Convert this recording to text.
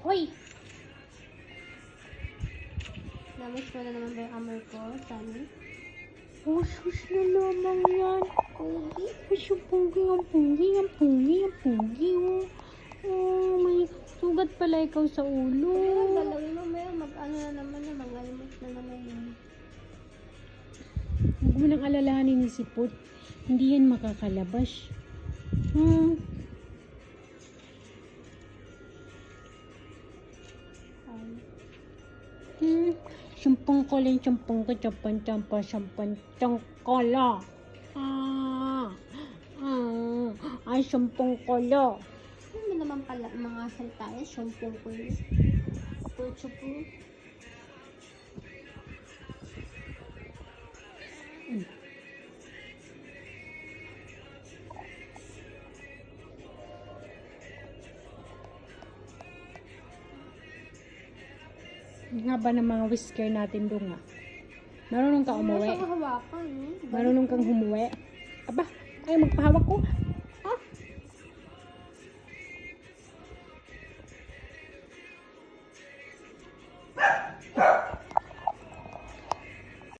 Uy! Namiss mo na naman ba yung amor ko, Sunny? Oh, sus na naman yan. Pogi? Ay, yung pogi, ang pogi, ang pogi, ang pogi, oh. Oh, may sugat pala ikaw sa ulo. Pero galawin mo may mag-ano na naman na, mag-almot na naman yun. Huwag mo nang alalahanin ni Sipot. Hindi yan makakalabas. Sampang kalin, sampang kacapan, campa, sampang tangkala. Ay, sampang kala. Ano mo naman pala mga salita eh, shampoo ko yun. Pucho-po. Ang haba ng mga whisker natin doon nga. Marunong ka umuwi. Ano sa hawakan eh? Marunong kang humuwi. Aba, ay magpahawak ko.